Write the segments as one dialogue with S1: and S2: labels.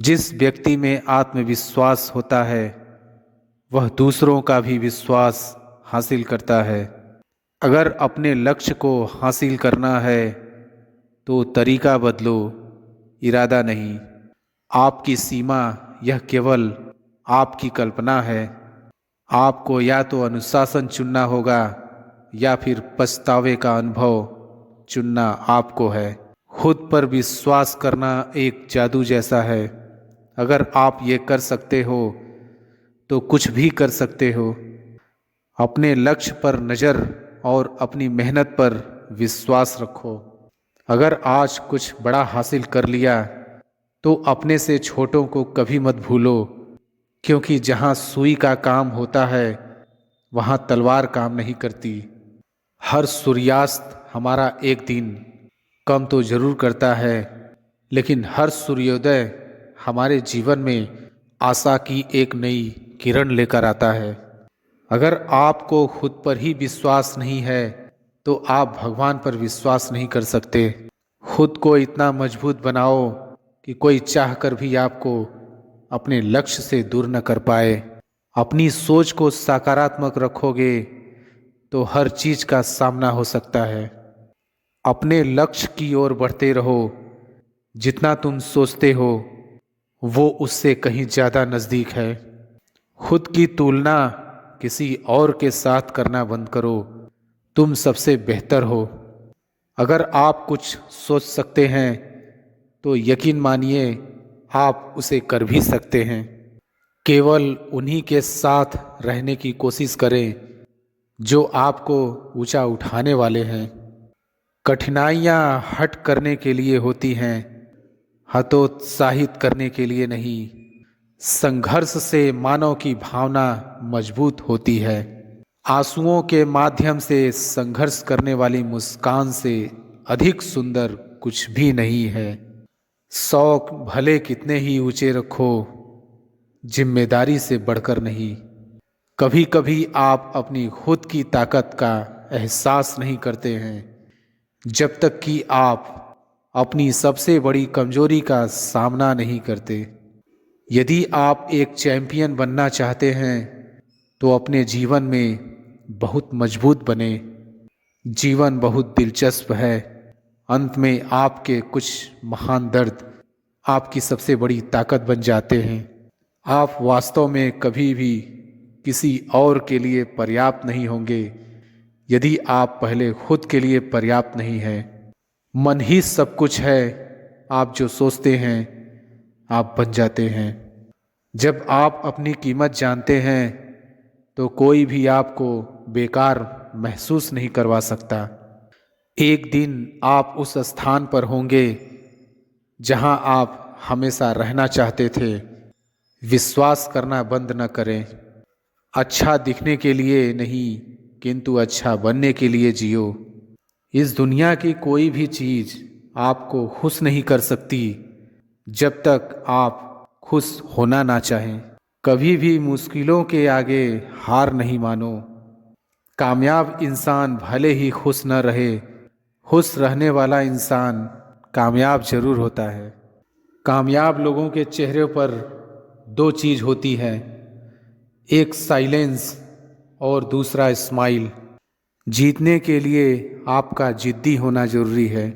S1: जिस व्यक्ति में आत्मविश्वास होता है वह दूसरों का भी विश्वास हासिल करता है। अगर अपने लक्ष्य को हासिल करना है तो तरीका बदलो, इरादा नहीं। आपकी सीमा यह केवल आपकी कल्पना है। आपको या तो अनुशासन चुनना होगा या फिर पछतावे का अनुभव चुनना आपको है। खुद पर विश्वास करना एक जादू जैसा है। अगर आप ये कर सकते हो तो कुछ भी कर सकते हो। अपने लक्ष्य पर नज़र और अपनी मेहनत पर विश्वास रखो। अगर आज कुछ बड़ा हासिल कर लिया तो अपने से छोटों को कभी मत भूलो, क्योंकि जहाँ सुई का काम होता है वहाँ तलवार काम नहीं करती। हर सूर्यास्त हमारा एक दिन कम तो जरूर करता है, लेकिन हर सूर्योदय हमारे जीवन में आशा की एक नई किरण लेकर आता है। अगर आपको खुद पर ही विश्वास नहीं है तो आप भगवान पर विश्वास नहीं कर सकते। खुद को इतना मजबूत बनाओ कि कोई चाहकर भी आपको अपने लक्ष्य से दूर न कर पाए। अपनी सोच को सकारात्मक रखोगे तो हर चीज का सामना हो सकता है। अपने लक्ष्य की ओर बढ़ते रहो। जितना तुम सोचते हो वो उससे कहीं ज़्यादा नज़दीक है। खुद की तुलना किसी और के साथ करना बंद करो। तुम सबसे बेहतर हो। अगर आप कुछ सोच सकते हैं तो यकीन मानिए आप उसे कर भी सकते हैं। केवल उन्हीं के साथ रहने की कोशिश करें जो आपको ऊंचा उठाने वाले हैं। कठिनाइयाँ हट करने के लिए होती हैं, हतोत्साहित करने के लिए नहीं। संघर्ष से मानव की भावना मजबूत होती है। आंसुओं के माध्यम से संघर्ष करने वाली मुस्कान से अधिक सुंदर कुछ भी नहीं है। शौक भले कितने ही ऊंचे रखो, जिम्मेदारी से बढ़कर नहीं। कभी कभी आप अपनी खुद की ताकत का एहसास नहीं करते हैं जब तक कि आप अपनी सबसे बड़ी कमजोरी का सामना नहीं करते। यदि आप एक चैंपियन बनना चाहते हैं तो अपने जीवन में बहुत मजबूत बने। जीवन बहुत दिलचस्प है। अंत में आपके कुछ महान दर्द आपकी सबसे बड़ी ताकत बन जाते हैं। आप वास्तव में कभी भी किसी और के लिए पर्याप्त नहीं होंगे यदि आप पहले खुद के लिए पर्याप्त नहीं हैं। मन ही सब कुछ है। आप जो सोचते हैं आप बन जाते हैं। जब आप अपनी कीमत जानते हैं तो कोई भी आपको बेकार महसूस नहीं करवा सकता। एक दिन आप उस स्थान पर होंगे जहां आप हमेशा रहना चाहते थे। विश्वास करना बंद न करें। अच्छा दिखने के लिए नहीं, किंतु अच्छा बनने के लिए जियो। इस दुनिया की कोई भी चीज आपको खुश नहीं कर सकती जब तक आप खुश होना ना चाहें। कभी भी मुश्किलों के आगे हार नहीं मानो। कामयाब इंसान भले ही खुश न रहे, खुश रहने वाला इंसान कामयाब जरूर होता है। कामयाब लोगों के चेहरे पर दो चीज होती है, एक साइलेंस और दूसरा स्माइल। जीतने के लिए आपका जिद्दी होना जरूरी है।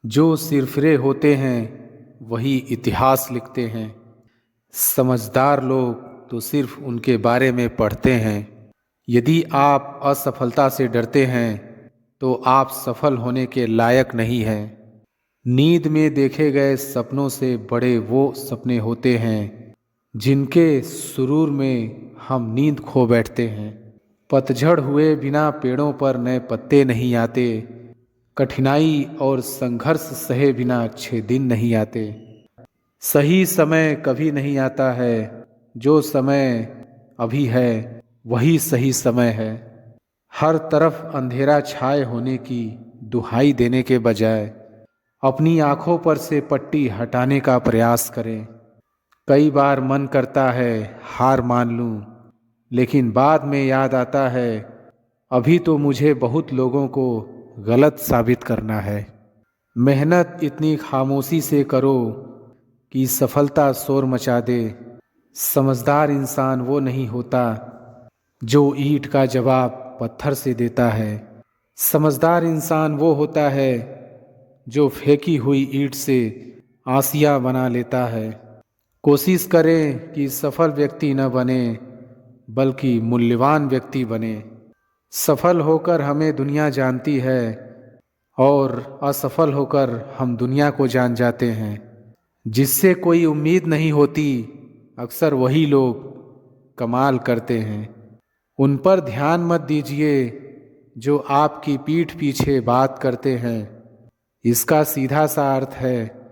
S1: जो सिरफिरे होते हैं वही इतिहास लिखते हैं। समझदार लोग तो सिर्फ उनके बारे में पढ़ते हैं। यदि आप असफलता से डरते हैं तो आप सफल होने के लायक नहीं हैं। नींद में देखे गए सपनों से बड़े वो सपने होते हैं जिनके सुरूर में हम नींद खो बैठते हैं। पतझड़ हुए बिना पेड़ों पर नए पत्ते नहीं आते। कठिनाई और संघर्ष सहे बिना अच्छे दिन नहीं आते। सही समय कभी नहीं आता है। जो समय अभी है वही सही समय है। हर तरफ अंधेरा छाए होने की दुहाई देने के बजाय अपनी आंखों पर से पट्टी हटाने का प्रयास करें। कई बार मन करता है हार मान लूं, लेकिन बाद में याद आता है अभी तो मुझे बहुत लोगों को गलत साबित करना है। मेहनत इतनी खामोशी से करो कि सफलता शोर मचा दे। समझदार इंसान वो नहीं होता जो ईंट का जवाब पत्थर से देता है। समझदार इंसान वो होता है जो फेंकी हुई ईंट से आसिया बना लेता है। कोशिश करें कि सफल व्यक्ति न बने बल्कि मूल्यवान व्यक्ति बने। सफल होकर हमें दुनिया जानती है और असफल होकर हम दुनिया को जान जाते हैं। जिससे कोई उम्मीद नहीं होती अक्सर वही लोग कमाल करते हैं। उन पर ध्यान मत दीजिए जो आपकी पीठ पीछे बात करते हैं। इसका सीधा सा अर्थ है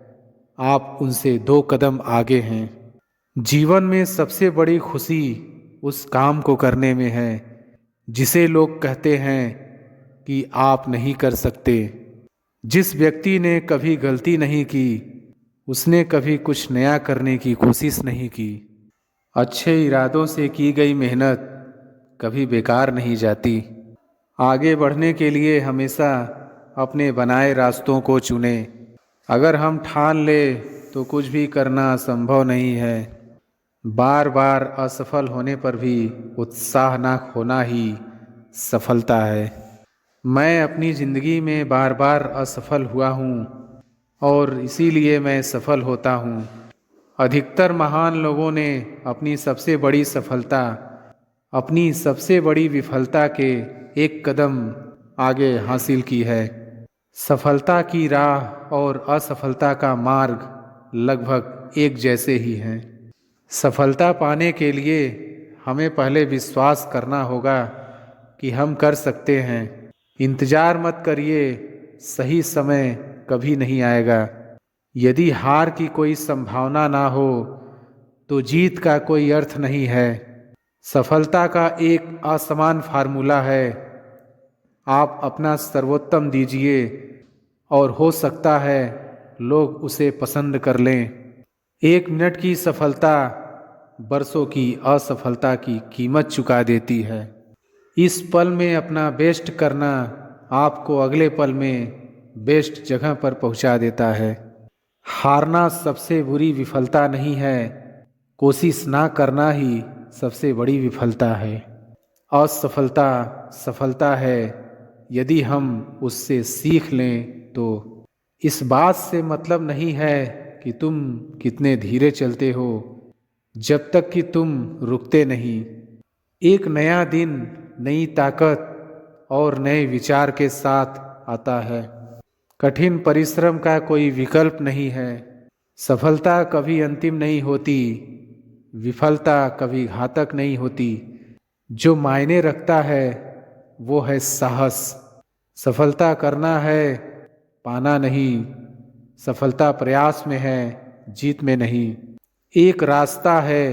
S1: आप उनसे 2 कदम आगे हैं। जीवन में सबसे बड़ी खुशी उस काम को करने में है जिसे लोग कहते हैं कि आप नहीं कर सकते। जिस व्यक्ति ने कभी गलती नहीं की उसने कभी कुछ नया करने की कोशिश नहीं की। अच्छे इरादों से की गई मेहनत कभी बेकार नहीं जाती। आगे बढ़ने के लिए हमेशा अपने बनाए रास्तों को चुनें। अगर हम ठान ले तो कुछ भी करना संभव नहीं है। बार बार असफल होने पर भी उत्साह ना खोना ही सफलता है। मैं अपनी ज़िंदगी में बार बार असफल हुआ हूँ और इसीलिए मैं सफल होता हूँ। अधिकतर महान लोगों ने अपनी सबसे बड़ी सफलता अपनी सबसे बड़ी विफलता के 1 कदम आगे हासिल की है। सफलता की राह और असफलता का मार्ग लगभग एक जैसे ही हैं। सफलता पाने के लिए हमें पहले विश्वास करना होगा कि हम कर सकते हैं। इंतजार मत करिए, सही समय कभी नहीं आएगा। यदि हार की कोई संभावना ना हो तो जीत का कोई अर्थ नहीं है। सफलता का एक आसान फार्मूला है, आप अपना सर्वोत्तम दीजिए और हो सकता है लोग उसे पसंद कर लें। 1 मिनट की सफलता बरसों की असफलता की कीमत चुका देती है। इस पल में अपना बेस्ट करना आपको अगले पल में बेस्ट जगह पर पहुंचा देता है। हारना सबसे बुरी विफलता नहीं है, कोशिश ना करना ही सबसे बड़ी विफलता है। असफलता सफलता है यदि हम उससे सीख लें तो। इस बात से मतलब नहीं है कि तुम कितने धीरे चलते हो जब तक कि तुम रुकते नहीं। एक नया दिन नई ताकत और नए विचार के साथ आता है। कठिन परिश्रम का कोई विकल्प नहीं है। सफलता कभी अंतिम नहीं होती, विफलता कभी घातक नहीं होती। जो मायने रखता है वो है साहस। सफलता करना है, पाना नहीं। सफलता प्रयास में है, जीत में नहीं। एक रास्ता है,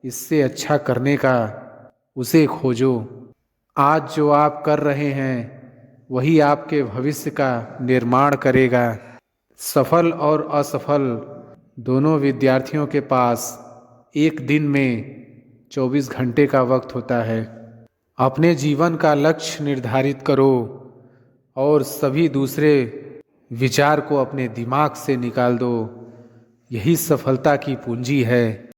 S1: इससे अच्छा करने का, उसे खोजो। आज जो आप कर रहे हैं वही आपके भविष्य का निर्माण करेगा। सफल और असफल दोनों विद्यार्थियों के पास एक दिन में 24 घंटे का वक्त होता है। अपने जीवन का लक्ष्य निर्धारित करो और सभी दूसरे विचार को अपने दिमाग से निकाल दो। यही सफलता की पूंजी है।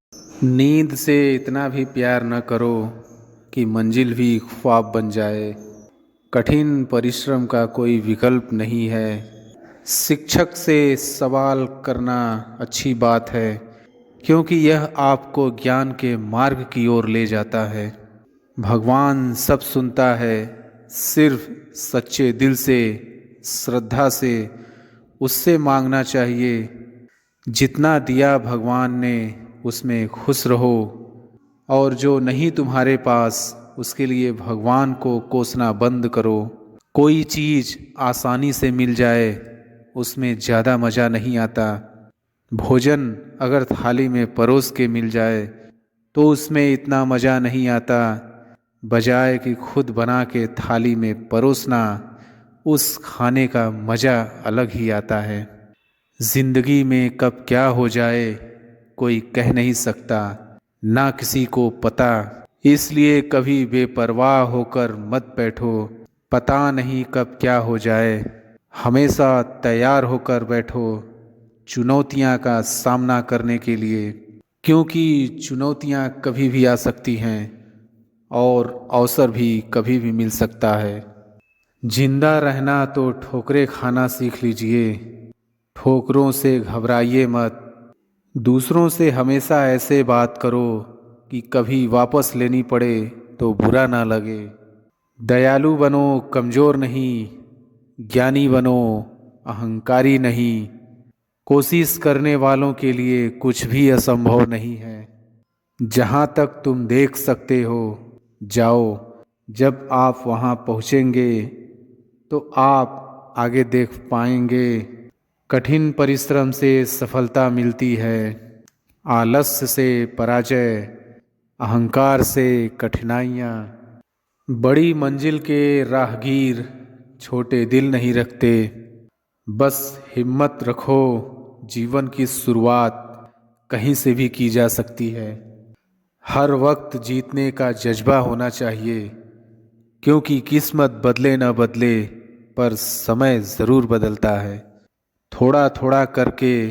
S1: नींद से इतना भी प्यार न करो कि मंजिल भी ख्वाब बन जाए। कठिन परिश्रम का कोई विकल्प नहीं है। शिक्षक से सवाल करना अच्छी बात है क्योंकि यह आपको ज्ञान के मार्ग की ओर ले जाता है। भगवान सब सुनता है, सिर्फ सच्चे दिल से, श्रद्धा से उससे मांगना चाहिए। जितना दिया भगवान ने उसमें खुश रहो और जो नहीं तुम्हारे पास उसके लिए भगवान को कोसना बंद करो। कोई चीज़ आसानी से मिल जाए उसमें ज़्यादा मज़ा नहीं आता। भोजन अगर थाली में परोस के मिल जाए तो उसमें इतना मज़ा नहीं आता, बजाय कि खुद बना के थाली में परोसना, उस खाने का मज़ा अलग ही आता है। जिंदगी में कब क्या हो जाए कोई कह नहीं सकता, ना किसी को पता। इसलिए कभी बेपरवाह होकर मत बैठो, पता नहीं कब क्या हो जाए। हमेशा तैयार होकर बैठो चुनौतियां का सामना करने के लिए, क्योंकि चुनौतियां कभी भी आ सकती हैं और अवसर भी कभी भी मिल सकता है। जिंदा रहना तो ठोकरें खाना सीख लीजिए, ठोकरों से घबराइए मत। दूसरों से हमेशा ऐसे बात करो कि कभी वापस लेनी पड़े तो बुरा ना लगे। दयालु बनो, कमज़ोर नहीं। ज्ञानी बनो, अहंकारी नहीं। कोशिश करने वालों के लिए कुछ भी असंभव नहीं है। जहाँ तक तुम देख सकते हो जाओ। जब आप वहाँ पहुँचेंगे तो आप आगे देख पाएंगे। कठिन परिश्रम से सफलता मिलती है, आलस्य से पराजय, अहंकार से कठिनाइयाँ। बड़ी मंजिल के राहगीर छोटे दिल नहीं रखते। बस हिम्मत रखो, जीवन की शुरुआत कहीं से भी की जा सकती है। हर वक्त जीतने का जज्बा होना चाहिए, क्योंकि किस्मत बदले न बदले पर समय ज़रूर बदलता है। थोड़ा थोड़ा करके,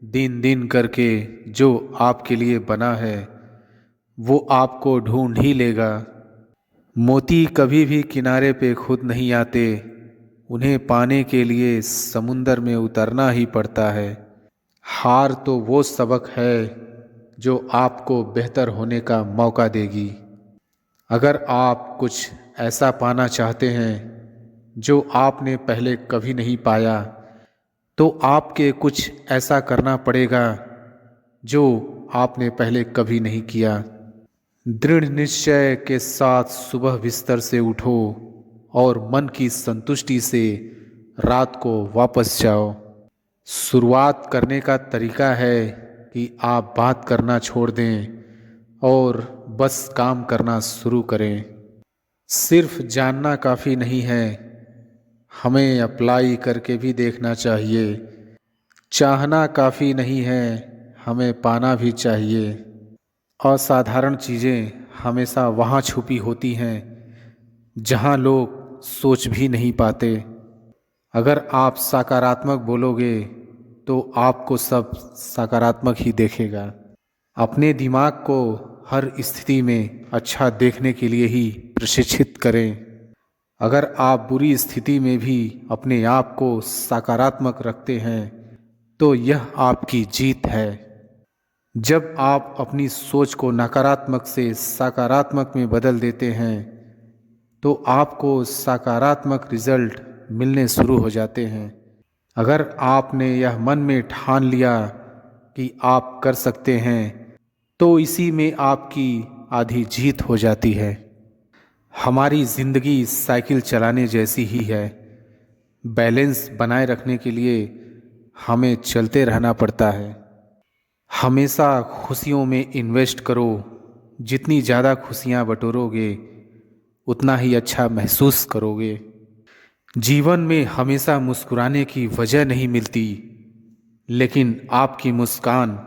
S1: दिन दिन करके जो आपके लिए बना है वो आपको ढूंढ ही लेगा। मोती कभी भी किनारे पे खुद नहीं आते, उन्हें पाने के लिए समुंदर में उतरना ही पड़ता है। हार तो वो सबक है जो आपको बेहतर होने का मौका देगी। अगर आप कुछ ऐसा पाना चाहते हैं जो आपने पहले कभी नहीं पाया, तो आपके कुछ ऐसा करना पड़ेगा जो आपने पहले कभी नहीं किया। दृढ़ निश्चय के साथ सुबह बिस्तर से उठो और मन की संतुष्टि से रात को वापस जाओ। शुरुआत करने का तरीका है कि आप बात करना छोड़ दें और बस काम करना शुरू करें। सिर्फ जानना काफ़ी नहीं है, हमें अप्लाई करके भी देखना चाहिए। चाहना काफ़ी नहीं है, हमें पाना भी चाहिए। असाधारण चीज़ें हमेशा वहाँ छुपी होती हैं जहाँ लोग सोच भी नहीं पाते। अगर आप सकारात्मक बोलोगे तो आपको सब सकारात्मक ही देखेगा। अपने दिमाग को हर स्थिति में अच्छा देखने के लिए ही प्रशिक्षित करें। अगर आप बुरी स्थिति में भी अपने आप को सकारात्मक रखते हैं तो यह आपकी जीत है। जब आप अपनी सोच को नकारात्मक से सकारात्मक में बदल देते हैं तो आपको सकारात्मक रिजल्ट मिलने शुरू हो जाते हैं। अगर आपने यह मन में ठान लिया कि आप कर सकते हैं तो इसी में आपकी आधी जीत हो जाती है। हमारी ज़िंदगी साइकिल चलाने जैसी ही है। बैलेंस बनाए रखने के लिए हमें चलते रहना पड़ता है। हमेशा खुशियों में इन्वेस्ट करो। जितनी ज़्यादा खुशियाँ बटोरोगे उतना ही अच्छा महसूस करोगे। जीवन में हमेशा मुस्कुराने की वजह नहीं मिलती, लेकिन आपकी मुस्कान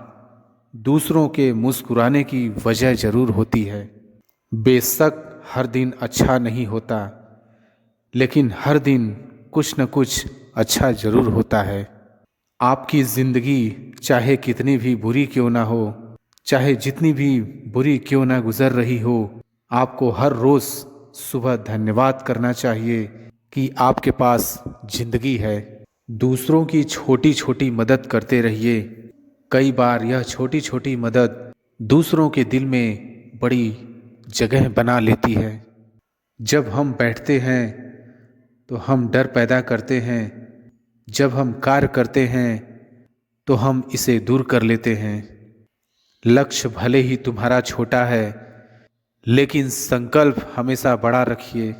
S1: दूसरों के मुस्कुराने की वजह ज़रूर होती है। बेशक हर दिन अच्छा नहीं होता, लेकिन हर दिन कुछ न कुछ अच्छा ज़रूर होता है। आपकी ज़िंदगी चाहे कितनी भी बुरी क्यों ना हो, चाहे जितनी भी बुरी क्यों ना गुजर रही हो, आपको हर रोज़ सुबह धन्यवाद करना चाहिए कि आपके पास ज़िंदगी है। दूसरों की छोटी छोटी मदद करते रहिए। कई बार यह छोटी छोटी मदद दूसरों के दिल में बड़ी जगह बना लेती है। जब हम बैठते हैं तो हम डर पैदा करते हैं, जब हम कार्य करते हैं तो हम इसे दूर कर लेते हैं। लक्ष्य भले ही तुम्हारा छोटा है, लेकिन संकल्प हमेशा बड़ा रखिए।